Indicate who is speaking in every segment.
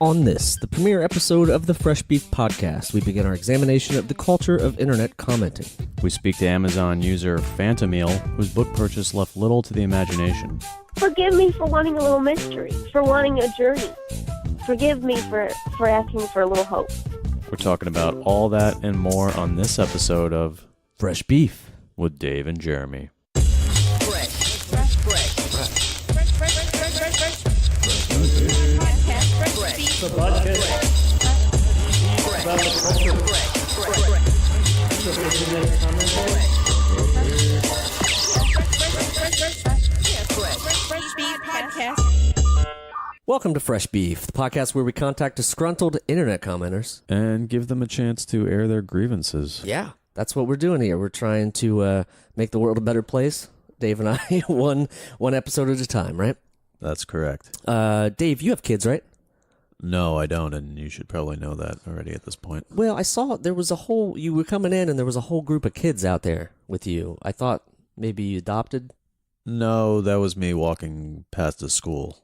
Speaker 1: On this, the premiere episode of the Fresh Beef Podcast, we begin our examination of the culture of internet commenting.
Speaker 2: We speak to Amazon user Phantomil, whose book purchase left little to the imagination.
Speaker 3: Forgive me for wanting a little mystery, for wanting a journey. Forgive me for asking for a little hope.
Speaker 2: We're talking about all that and more on this episode of
Speaker 1: Fresh Beef
Speaker 2: with Dave and Jeremy.
Speaker 1: Welcome to Fresh Beef, the podcast where we contact disgruntled internet commenters.
Speaker 2: And give them a chance to air their grievances.
Speaker 1: Yeah, that's what we're doing here. We're trying to make the world a better place. Dave and I, one episode at a time, right?
Speaker 2: That's correct.
Speaker 1: Dave, you have kids, right?
Speaker 2: No, I don't, and you should probably know that already at this point.
Speaker 1: Well, I saw there was you were coming in and there was a whole group of kids out there with you. I thought maybe you adopted?
Speaker 2: No, that was me walking past a school.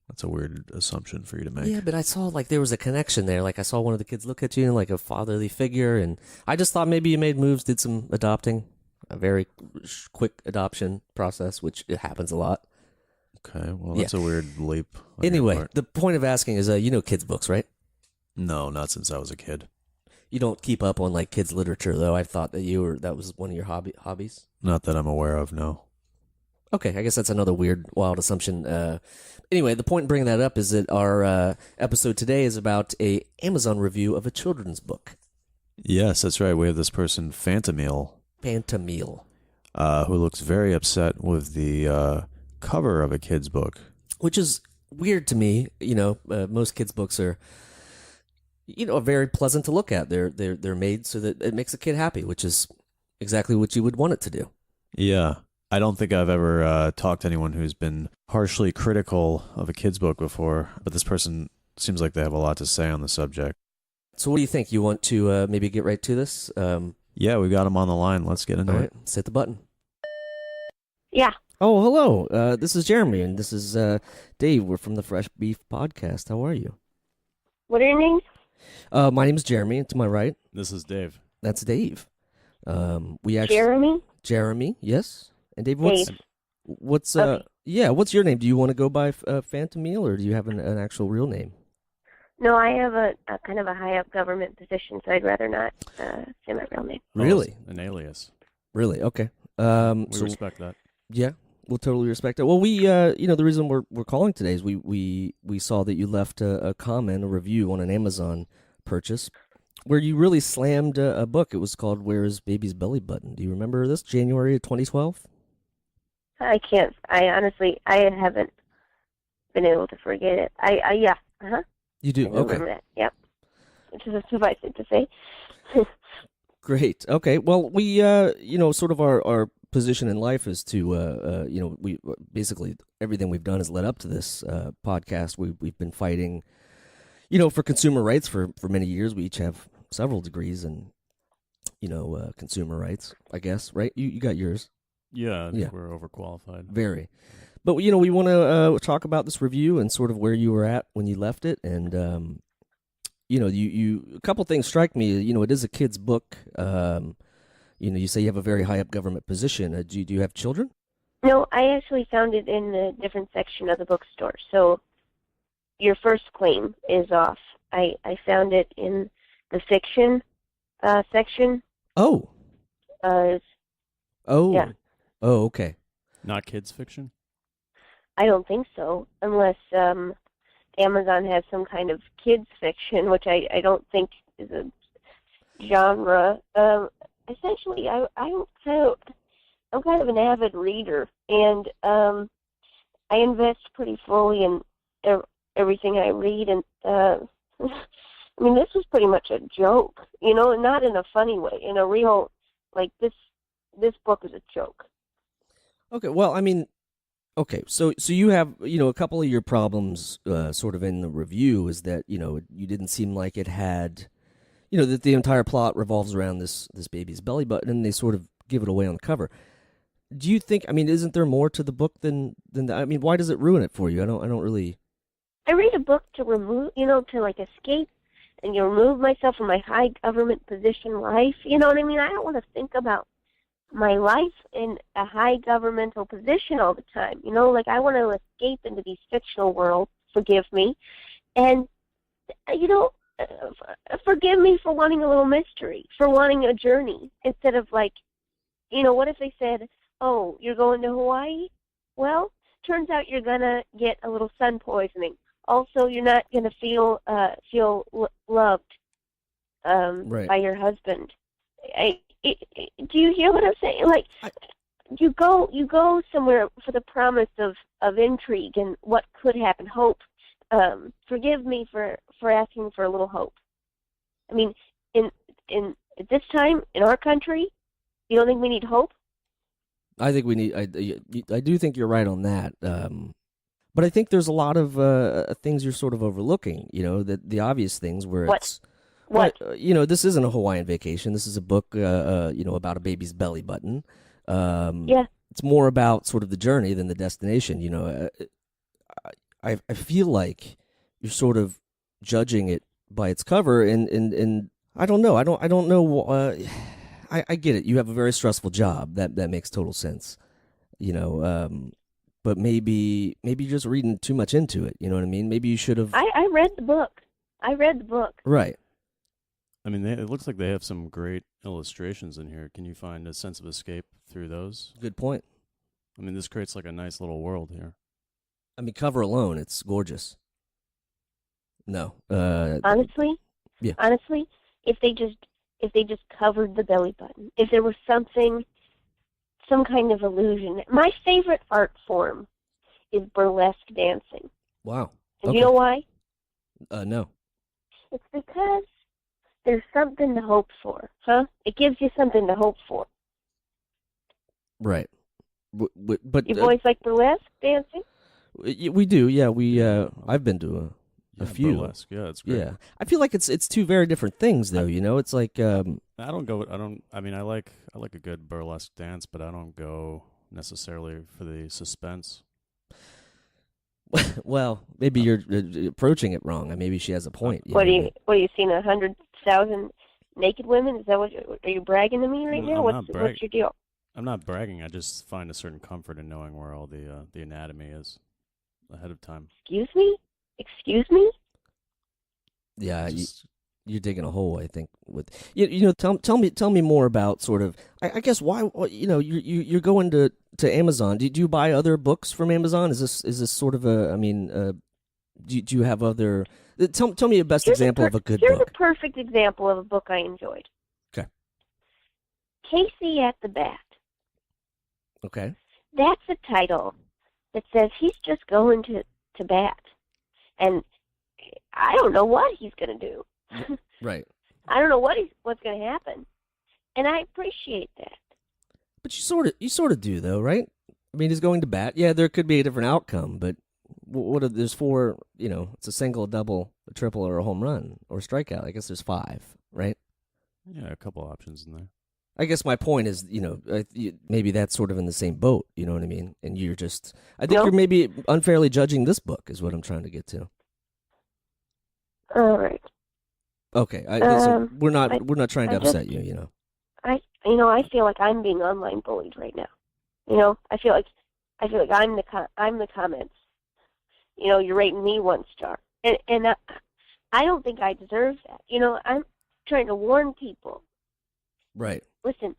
Speaker 2: That's a weird assumption for you to make.
Speaker 1: Yeah, but I saw like there was a connection there. Like I saw one of the kids look at you and like a fatherly figure, and I just thought maybe you made moves, did some adopting, a very quick adoption process, which it happens a lot.
Speaker 2: Okay, well, that's a weird leap.
Speaker 1: Anyway, the point of asking is, you know kids' books, right?
Speaker 2: No, not since I was a kid.
Speaker 1: You don't keep up on like kids' literature, though. I thought that was one of your hobbies.
Speaker 2: Not that I'm aware of, no.
Speaker 1: Okay, I guess that's another weird, wild assumption. Anyway, the point in bringing that up is that our episode today is about a Amazon review of a children's book.
Speaker 2: Yes, that's right. We have this person, Phantomil,
Speaker 1: who
Speaker 2: looks very upset with the cover of a kid's book.
Speaker 1: Which is weird to me. You know, most kids' books are, very pleasant to look at. They're made so that it makes a kid happy, which is exactly what you would want it to do.
Speaker 2: Yeah. I don't think I've ever talked to anyone who's been harshly critical of a kid's book before, but this person seems like they have a lot to say on the subject.
Speaker 1: So what do you think? You want to maybe get right to this?
Speaker 2: Yeah, we got him on the line. Let's get into it.
Speaker 1: Let's hit the button.
Speaker 3: Yeah.
Speaker 1: Oh, hello. This is Jeremy, and this is Dave. We're from the Fresh Beef Podcast. How are you?
Speaker 3: What are your names?
Speaker 1: My name is Jeremy, and to my right,
Speaker 2: This is Dave.
Speaker 1: that's Dave.
Speaker 3: Jeremy?
Speaker 1: Jeremy, yes. And Dave,
Speaker 3: Dave.
Speaker 1: what's
Speaker 3: Okay.
Speaker 1: what's your name? Do you want to go by Phantomil, or do you have an actual real name?
Speaker 3: No, I have a kind of a high up government position, so I'd rather not say my real name.
Speaker 1: Really?
Speaker 2: Oh, an alias.
Speaker 1: Really? Okay.
Speaker 2: We respect that.
Speaker 1: Yeah, we'll totally respect it. Well, we, the reason we're calling today is we saw that you left a comment, a review on an Amazon purchase, where you really slammed a book. It was called "Where Is Baby's Belly Button." Do you remember this? January of 2012.
Speaker 3: I can't. I honestly, I haven't been able to forget it. Yeah.
Speaker 1: You do?
Speaker 3: I
Speaker 1: Okay.
Speaker 3: remember that. Yep. Which is suffice it to say.
Speaker 1: Great. Okay. Well, we, sort of our position in life is to, we basically everything we've done has led up to this podcast. We've been fighting, for consumer rights for many years. We each have several degrees in, consumer rights, I guess, right? You got yours.
Speaker 2: Yeah, I think we're overqualified.
Speaker 1: Very. But, we want to talk about this review and sort of where you were at when you left it. And, a couple things strike me. It is a kid's book. You say you have a very high up government position. Do you have children?
Speaker 3: No, I actually found it in a different section of the bookstore. So your first claim is off. I found it in the fiction section.
Speaker 1: Oh.
Speaker 3: Yeah.
Speaker 1: Oh, okay.
Speaker 2: Not kids fiction?
Speaker 3: I don't think so, unless Amazon has some kind of kids fiction, which I don't think is a genre. Essentially, I'm kind of an avid reader, and I invest pretty fully in everything I read, and I mean, this was pretty much a joke, not in a funny way, in a real, like, this book is a joke.
Speaker 1: Okay, well, I mean, okay, so you have, a couple of your problems sort of in the review is that, you didn't seem like it had, that the entire plot revolves around this baby's belly button, and they sort of give it away on the cover. Do you think, isn't there more to the book than that? Why does it ruin it for you? I don't really...
Speaker 3: I read a book to remove, to like escape and remove myself from my high government position life. You know what I mean? I don't want to think about my life in a high governmental position all the time. Like I want to escape into these fictional worlds. Forgive me. And, forgive me for wanting a little mystery, for wanting a journey instead of like, what if they said, oh, you're going to Hawaii? Well, turns out you're going to get a little sun poisoning. Also, you're not going to feel loved
Speaker 1: Right.
Speaker 3: by your husband. Do you hear what I'm saying? Like, you go somewhere for the promise of intrigue and what could happen, hope. Forgive me for asking for a little hope. I mean, in at this time in our country, you don't think we need hope?
Speaker 1: I think we need. I do think you're right on that. But I think there's a lot of things you're sort of overlooking. The obvious things where it's
Speaker 3: What?
Speaker 1: this isn't a Hawaiian vacation. This is a book, about a baby's belly button.
Speaker 3: Yeah.
Speaker 1: It's more about sort of the journey than the destination. I feel like you're sort of judging it by its cover, and I don't know. I don't know. I get it. You have a very stressful job. That makes total sense. But maybe you're just reading too much into it. You know what I mean? Maybe you should have.
Speaker 3: I read the book.
Speaker 1: Right.
Speaker 2: I mean, it looks like they have some great illustrations in here. Can you find a sense of escape through those?
Speaker 1: Good point.
Speaker 2: I mean, this creates like a nice little world here.
Speaker 1: I mean, cover alone, it's gorgeous. No.
Speaker 3: Honestly,
Speaker 1: Yeah.
Speaker 3: Honestly, if they just covered the belly button, if there was some kind of illusion. My favorite art form is burlesque dancing.
Speaker 1: Wow.
Speaker 3: And
Speaker 1: Okay.
Speaker 3: you know why?
Speaker 1: No.
Speaker 3: It's because there's something to hope for, huh? It gives you something to hope for.
Speaker 1: Right. But
Speaker 3: You boys like burlesque dancing?
Speaker 1: we do. Yeah. I've been to a few.
Speaker 2: Burlesque. Yeah, it's great.
Speaker 1: Yeah. I feel like it's two very different things, though. It's like.
Speaker 2: I mean, I like a good burlesque dance, but I don't go necessarily for the suspense.
Speaker 1: Well, maybe you're approaching it wrong. Maybe she has a point.
Speaker 3: What are you seeing 100,000 naked women? Is that are you bragging to me right now? What's your deal?
Speaker 2: I'm not bragging. I just find a certain comfort in knowing where all the anatomy is ahead of time.
Speaker 3: Excuse me?
Speaker 1: Yeah, you're digging a hole. I think with tell me more about sort of. I guess why you're going to Amazon. Did you buy other books from Amazon? Is this sort of a? I mean, do you have other? Tell me a best example of a good
Speaker 3: book. Here's
Speaker 1: book.
Speaker 3: a perfect example of a book I enjoyed.
Speaker 1: Okay.
Speaker 3: Casey at the Bat.
Speaker 1: Okay.
Speaker 3: That's a title that says he's just going to bat, and I don't know what he's going to do.
Speaker 1: Right.
Speaker 3: I don't know what's going to happen, and I appreciate that.
Speaker 1: But you sort of do though, right? I mean, he's going to bat. Yeah, there could be a different outcome, but there's four. It's a single, a double, a triple, or a home run or strikeout. I guess there's 5, right?
Speaker 2: Yeah, a couple options in there.
Speaker 1: I guess my point is, maybe that's sort of in the same boat. You know what I mean? And you're just, I think you're maybe unfairly judging this book, is what I'm trying to get to.
Speaker 3: All right.
Speaker 1: Okay. Listen, we're not trying to upset you.
Speaker 3: I feel like I'm being online bullied right now. I feel like I'm the comments. You're rating me 1 star, and I don't think I deserve that. I'm trying to warn people.
Speaker 1: Right.
Speaker 3: Listen,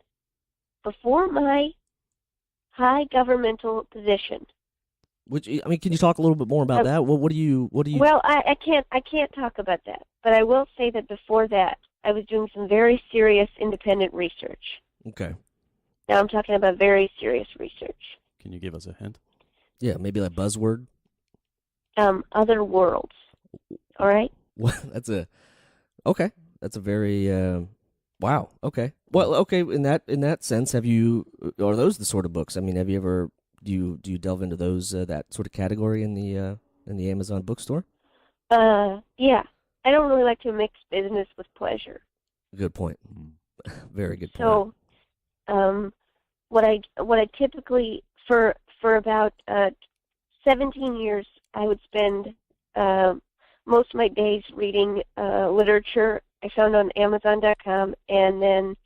Speaker 3: before my high governmental position.
Speaker 1: Can you talk a little bit more about that? What do you?
Speaker 3: Well, I can't talk about that, but I will say that before that, I was doing some very serious independent research.
Speaker 1: Okay.
Speaker 3: Now I'm talking about very serious research.
Speaker 2: Can you give us a hint?
Speaker 1: Yeah, maybe like buzzword.
Speaker 3: Other worlds. All right.
Speaker 1: Well, that's a very wow. Okay. Well, okay. In that sense, are those the sort of books? I mean, have you ever do you delve into those that sort of category in the Amazon bookstore?
Speaker 3: Yeah. I don't really like to mix business with pleasure.
Speaker 1: Good point. Very good point.
Speaker 3: So, what I typically for about 17 years, I would spend most of my days reading literature I found on Amazon.com, and then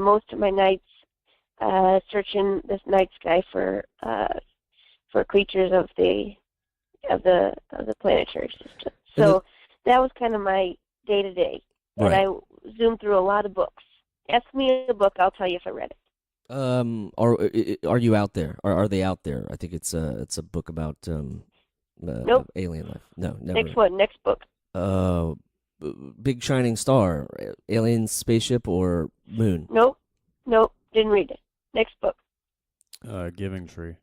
Speaker 3: most of my nights searching this night sky for creatures of the planetary system. So that was kind of my day-to-day, and
Speaker 1: Right.
Speaker 3: I zoomed through a lot of books. Ask me a book, I'll tell you if I read it.
Speaker 1: Are you out there? Are they out there? I think it's a book about
Speaker 3: Nope.
Speaker 1: alien life. No, never.
Speaker 3: Next one, next book.
Speaker 1: Big shining star, alien spaceship or moon.
Speaker 3: Nope, didn't read it. Next book.
Speaker 2: Giving Tree.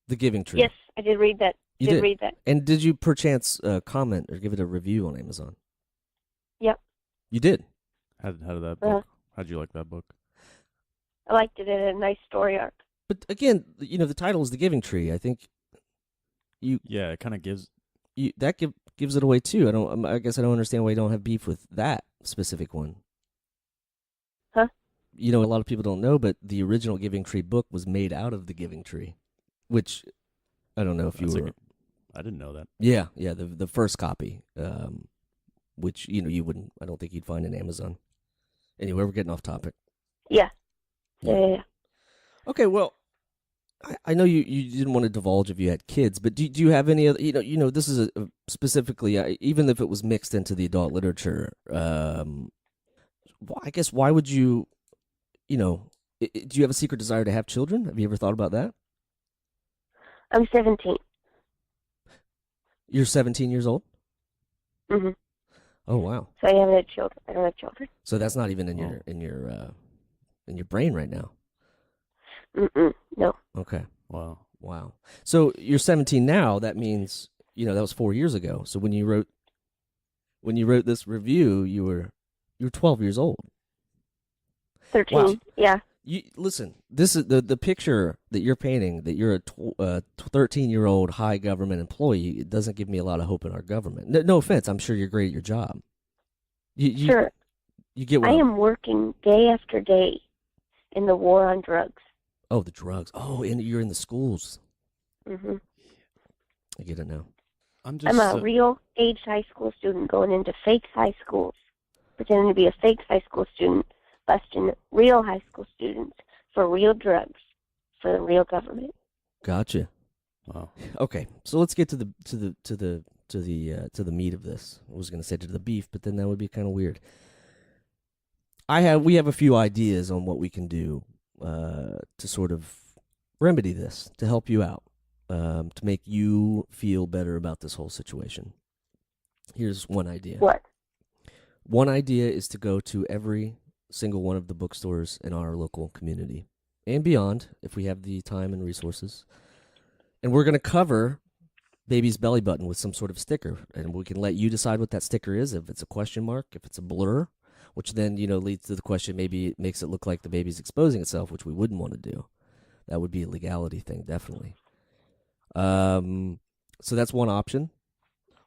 Speaker 1: The Giving Tree.
Speaker 3: Yes, I did read that.
Speaker 1: You
Speaker 3: did
Speaker 1: did
Speaker 3: read that.
Speaker 1: And did you perchance comment or give it a review on Amazon?
Speaker 3: Yep.
Speaker 1: You did.
Speaker 2: How did that book? How'd you like that book?
Speaker 3: I liked it. It had a nice story arc.
Speaker 1: But again, the title is The Giving Tree. I think
Speaker 2: Yeah, it kind of gives.
Speaker 1: gives it away too. I guess I don't understand why you don't have beef with that specific one.
Speaker 3: Huh?
Speaker 1: A lot of people don't know, but the original Giving Tree book was made out of the Giving Tree, which I don't know if
Speaker 2: That's
Speaker 1: you were.
Speaker 2: I didn't know that.
Speaker 1: Yeah, the first copy, which you wouldn't. I don't think you'd find in Amazon. Anyway, we're getting off topic.
Speaker 3: Yeah.
Speaker 1: Okay, well, I know you didn't want to divulge if you had kids, but do you have any other? This is specifically, even if it was mixed into the adult literature. I guess why would you? Do you have a secret desire to have children? Have you ever thought about that?
Speaker 3: I'm 17.
Speaker 1: You're 17 years old?
Speaker 3: Mm-hmm.
Speaker 1: Oh wow!
Speaker 3: So I haven't had children. I don't have children.
Speaker 1: So that's not even in your brain right now.
Speaker 3: No.
Speaker 1: Okay.
Speaker 2: Wow.
Speaker 1: So you're 17 now. That means that was 4 years ago. So when you wrote this review, you were 12 years old.
Speaker 3: 13.
Speaker 1: Wow.
Speaker 3: Yeah.
Speaker 1: Listen. This is the picture that you're painting. That you're a 13-year-old high government employee. It doesn't give me a lot of hope in our government. No offense. I'm sure you're great at your job.
Speaker 3: Sure.
Speaker 1: You get what
Speaker 3: I am working day after day in the war on drugs.
Speaker 1: Oh, the drugs. Oh, and you're in the schools.
Speaker 3: Mm-hmm.
Speaker 1: I get it now.
Speaker 3: I'm a real aged high school student going into fake high schools, pretending to be a fake high school student, busting real high school students for real drugs for the real government.
Speaker 1: Gotcha.
Speaker 2: Wow.
Speaker 1: Okay, so let's get to the meat of this. I was going to say to the beef, but then that would be kind of weird. We have a few ideas on what we can do to sort of remedy this, to help you out, to make you feel better about this whole situation. Here's one idea.
Speaker 3: What?
Speaker 1: One idea is to go to every single one of the bookstores in our local community and beyond, if we have the time and resources. And we're going to cover baby's belly button with some sort of sticker, and we can let you decide what that sticker is, if it's a question mark, if it's a blur, which then, leads to the question, maybe it makes it look like the baby's exposing itself, which we wouldn't want to do. That would be a legality thing, definitely. So that's one option.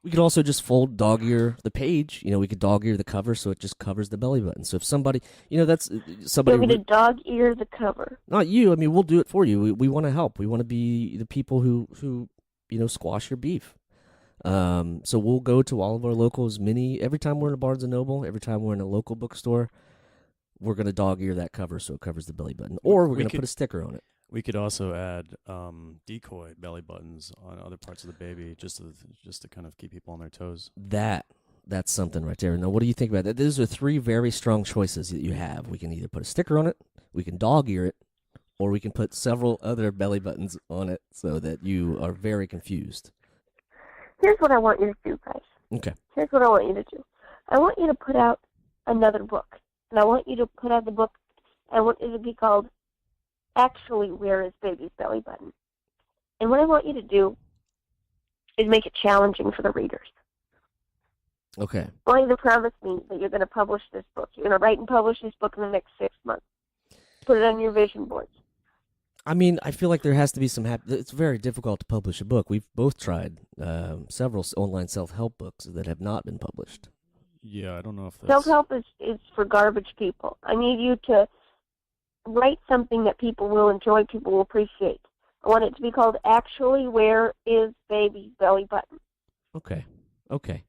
Speaker 1: We could also just fold dog ear the page. We could dog ear the cover so it just covers the belly button. So if somebody, that's somebody.
Speaker 3: You want me to dog ear the cover?
Speaker 1: Not you. I mean, we'll do it for you. We want to help. We want to be the people who squash your beef. So we'll go to all of our locals. Every time we're in a Barnes and Noble, every time we're in a local bookstore, we're gonna dog ear that cover so it covers the belly button, or we're gonna put a sticker on it.
Speaker 2: We could also add decoy belly buttons on other parts of the baby, just to kind of keep people on their toes.
Speaker 1: That's something right there. Now, what do you think about that? Those are three very strong choices that you have. We can either put a sticker on it, we can dog ear it, or we can put several other belly buttons on it so that you are very confused.
Speaker 3: Here's what I want you to do, guys.
Speaker 1: Okay.
Speaker 3: Here's what I want you to do. I want you to put out another book. And I want you to put out the book, I want it to be called Actually Where is Baby's Belly Button? And what I want you to do is make it challenging for the readers.
Speaker 1: Okay.
Speaker 3: I want you to promise me that you're going to publish this book. You're going to write and publish this book in the next 6 months. Put it on your vision boards.
Speaker 1: I mean, I feel like there has to be some it's very difficult to publish a book. We've both tried several online self-help books that have not been published.
Speaker 2: Yeah, I don't know if that's...
Speaker 3: Self-help is for garbage people. I need you to write something that people will enjoy, people will appreciate. I want it to be called Actually Where is Baby's Belly Button?
Speaker 1: Okay. Okay.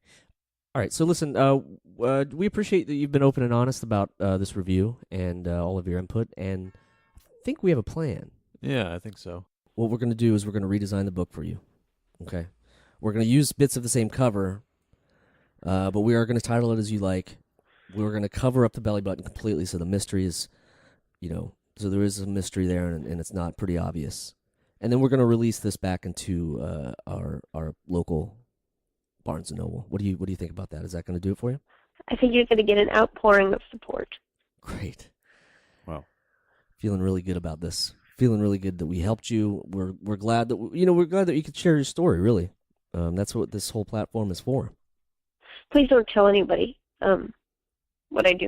Speaker 1: All right. So listen, we appreciate that you've been open and honest about this review and all of your input, and I think we have a plan.
Speaker 2: Yeah, I think so.
Speaker 1: What we're going to do is we're going to redesign the book for you. Okay. We're going to use bits of the same cover, but we are going to title it as you like. We're going to cover up the belly button completely so the mystery is, so there is a mystery there and it's not pretty obvious. And then we're going to release this back into our local Barnes & Noble. What do you think about that? Is that going to do it for you?
Speaker 3: I think you're going to get an outpouring of support.
Speaker 1: Great.
Speaker 2: Wow.
Speaker 1: Feeling really good about this. Feeling really good that we helped you. We're glad that we're glad that you could share your story. Really, that's what this whole platform is for.
Speaker 3: Please don't tell anybody what I do.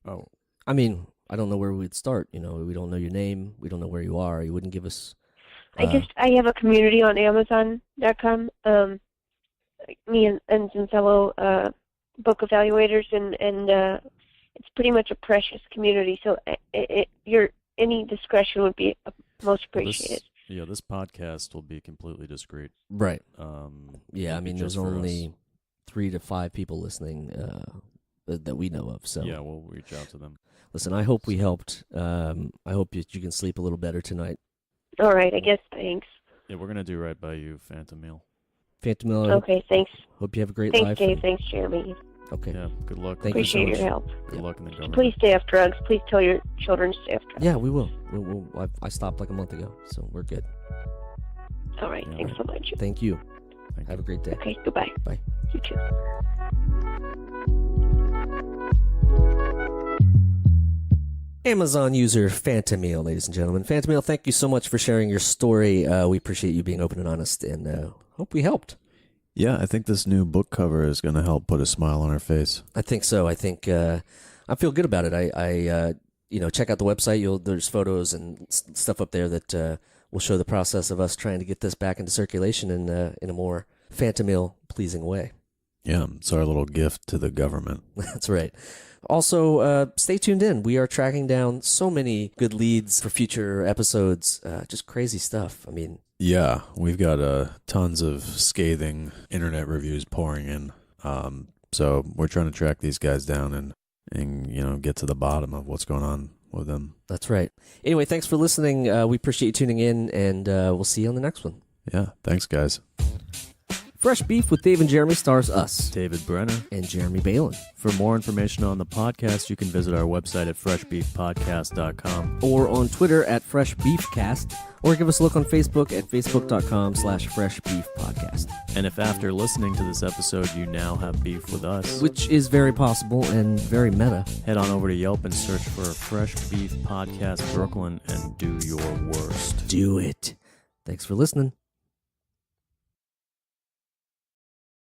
Speaker 1: Oh, I mean, I don't know where we'd start. We don't know your name. We don't know where you are. You wouldn't give us.
Speaker 3: I have a community on Amazon.com. Me and some fellow book evaluators, and it's pretty much a precious community. So any discretion would be most appreciated.
Speaker 2: This podcast will be completely discreet.
Speaker 1: Right.
Speaker 2: Yeah,
Speaker 1: I mean, there's only 3 to 5 people listening that we know of. So
Speaker 2: yeah, we'll reach out to them.
Speaker 1: Listen, I hope we helped. I hope you can sleep a little better tonight.
Speaker 3: All right, I guess. Thanks.
Speaker 2: Yeah, we're gonna do right by you, Phantom Meal.
Speaker 1: Phantom Meal.
Speaker 3: Okay, thanks.
Speaker 1: Hope you have a great
Speaker 3: Thanks,
Speaker 1: life.
Speaker 3: Dave. Thanks, Jeremy.
Speaker 1: Okay.
Speaker 2: Yeah, good luck.
Speaker 1: Thank
Speaker 3: Appreciate
Speaker 1: you so
Speaker 3: your
Speaker 1: much.
Speaker 3: help.
Speaker 2: Good luck in the government.
Speaker 3: Please stay off drugs. Please tell your children to stay off drugs.
Speaker 1: Yeah, we will. I stopped like a month ago, so we're good.
Speaker 3: All right.
Speaker 2: Yeah.
Speaker 3: Thanks so much.
Speaker 1: Thank you.
Speaker 2: Thank
Speaker 1: Have a great day.
Speaker 3: Okay, goodbye.
Speaker 1: Bye.
Speaker 3: You too.
Speaker 1: Amazon user Phantom Meal, ladies and gentlemen. Phantom Meal, thank you so much for sharing your story. We appreciate you being open and honest, and hope we helped.
Speaker 2: Yeah, I think this new book cover is going to help put a smile on her face.
Speaker 1: I think so. I think I feel good about it. I check out the website. There's photos and stuff up there that will show the process of us trying to get this back into circulation in a more Phantom Meal pleasing way.
Speaker 2: Yeah, it's our little gift to the government.
Speaker 1: That's right. Also, stay tuned in. We are tracking down so many good leads for future episodes. Just crazy stuff. I mean,
Speaker 2: yeah, we've got tons of scathing internet reviews pouring in. So we're trying to track these guys down and get to the bottom of what's going on with them.
Speaker 1: that's right. Anyway, thanks for listening. We appreciate you tuning in, and we'll see you on the next one.
Speaker 2: Yeah, thanks, guys.
Speaker 1: Fresh Beef with Dave and Jeremy stars us,
Speaker 2: David Brenner.
Speaker 1: and Jeremy Balon.
Speaker 2: For more information on the podcast, you can visit our website at freshbeefpodcast.com.
Speaker 1: Or on Twitter at Fresh Beefcast, or give us a look on Facebook at facebook.com/freshbeefpodcast.
Speaker 2: And if after listening to this episode you now have beef with us,
Speaker 1: Which is very possible and very meta.
Speaker 2: head on over to Yelp and search for Fresh Beef Podcast Brooklyn and do your worst.
Speaker 1: Do it. Thanks for listening.